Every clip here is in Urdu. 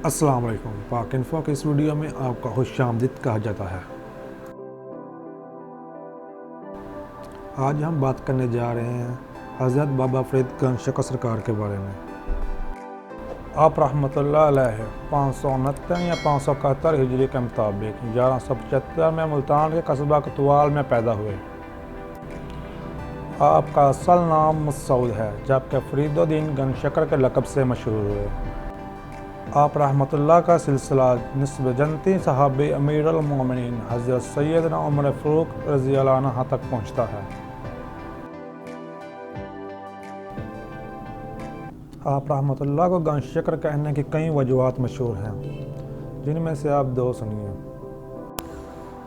السلام علیکم۔ پاک انفو کی اس ویڈیو میں آپ کا خوش آمدید کہا جاتا ہے۔ آج ہم بات کرنے جا رہے ہیں حضرت بابا فرید گنج شکر سرکار کے بارے میں۔ آپ رحمۃ اللہ علیہ 569 یا 571 ہجری کے مطابق 1175 میں ملتان کے قصبہ کوتوال میں پیدا ہوئے۔ آپ کا اصل نام مسعود ہے، جبکہ فرید الدین گنج شکر کے لقب سے مشہور ہوئے۔ آپ رحمۃ اللہ کا سلسلہ نسب جنتی صحابی امیر المومنین حضرت سیدنا عمر فاروق رضی اللہ عنہ تک پہنچتا ہے۔ آپ رحمۃ اللہ کو گنج شکر کہنے کی کئی وجوہات مشہور ہیں، جن میں سے آپ دو سنیے۔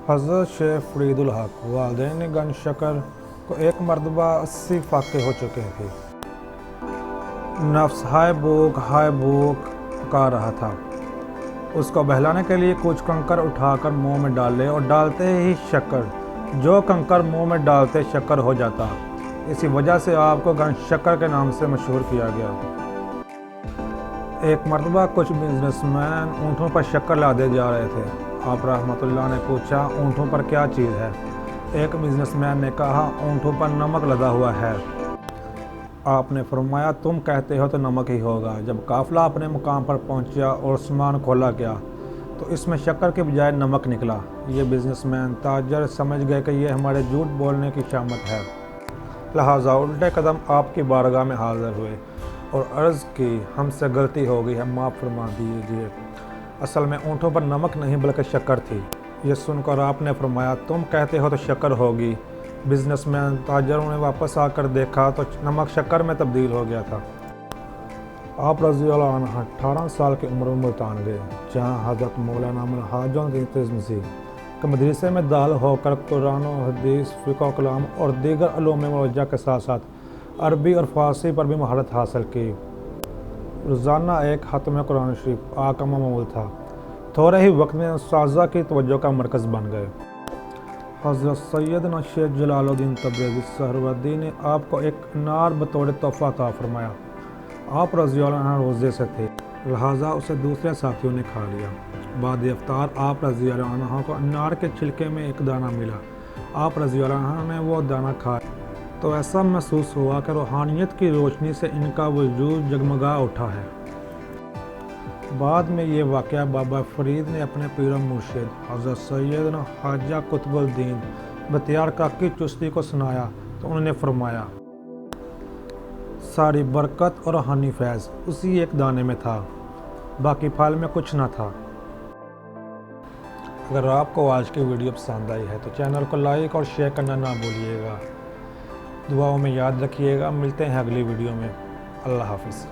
حضرت شیخ فرید الحق والدین گنج شکر کو ایک مرتبہ 80 فاقے ہو چکے تھے۔ نفس ہائے بھوک پکار رہا تھا۔ اس کو بہلانے کے لیے کچھ کنکر اٹھا کر منہ میں ڈالے اور ڈالتے ہی شکر، جو کنکر منہ میں ڈالتے شکر ہو جاتا۔ اسی وجہ سے آپ کو گنج شکر کے نام سے مشہور کیا گیا۔ ایک مرتبہ کچھ بزنس مین اونٹوں پر شکر لادے جا رہے تھے۔ آپ رحمۃ اللہ نے پوچھا، اونٹوں پر کیا چیز ہے؟ ایک بزنس مین نے کہا، اونٹوں پر نمک لدا ہوا ہے۔ آپ نے فرمایا، تم کہتے ہو تو نمک ہی ہوگا۔ جب قافلہ اپنے مقام پر پہنچا اور سامان کھولا گیا تو اس میں شکر کے بجائے نمک نکلا۔ یہ بزنس مین تاجر سمجھ گئے کہ یہ ہمارے جھوٹ بولنے کی شامت ہے، لہٰذا الٹے قدم آپ کی بارگاہ میں حاضر ہوئے اور عرض کی، ہم سے غلطی ہو گئی ہے، معاف فرما دیجیے۔ اصل میں اونٹوں پر نمک نہیں بلکہ شکر تھی۔ یہ سن کر آپ نے فرمایا، تم کہتے ہو تو شکر ہوگی۔ بزنس مین تاجروں نے واپس آ کر دیکھا تو نمک شکر میں تبدیل ہو گیا تھا۔ آپ رضی اللہ عنہ 18 سال کی عمر میں ملتان گئے، جہاں حضرت مولانا الحاج ترمذی کے مدرسے میں داخل ہو کر قرآن و حدیث، فقہ و کلام اور دیگر علوم موجہ کے ساتھ ساتھ عربی اور فارسی پر بھی مہارت حاصل کی۔ روزانہ ایک ختم قرآن شریف آپ کا معمول تھا۔ تھوڑے ہی وقت میں اساتذہ کی توجہ کا مرکز بن گئے۔ حضرت سیدنا شیخ جلال الدین تبریزی سہروردی نے آپ کو ایک انار بطور تحفہ عطا فرمایا۔ آپ رضی اللہ عنہ روزے سے تھے، لہٰذا اسے دوسرے ساتھیوں نے کھا لیا۔ بعد افطار آپ رضی اللہ عنہ کو انار کے چھلکے میں ایک دانہ ملا۔ آپ رضی اللہ عنہ نے وہ دانہ کھایا تو ایسا محسوس ہوا کہ روحانیت کی روشنی سے ان کا وجود جگمگا اٹھا ہے۔ بعد میں یہ واقعہ بابا فرید نے اپنے پیر و مرشد حضرت سیدنا خواجہ قطب الدین بختیار کاکی چشتی کو سنایا تو انہوں نے فرمایا، ساری برکت اور روحانی فیض اسی ایک دانے میں تھا، باقی پھل میں کچھ نہ تھا۔ اگر آپ کو آج کی ویڈیو پسند آئی ہے تو چینل کو لائک اور شیئر کرنا نہ بھولیے گا۔ دعاؤں میں یاد رکھیے گا۔ ملتے ہیں اگلی ویڈیو میں۔ اللہ حافظ۔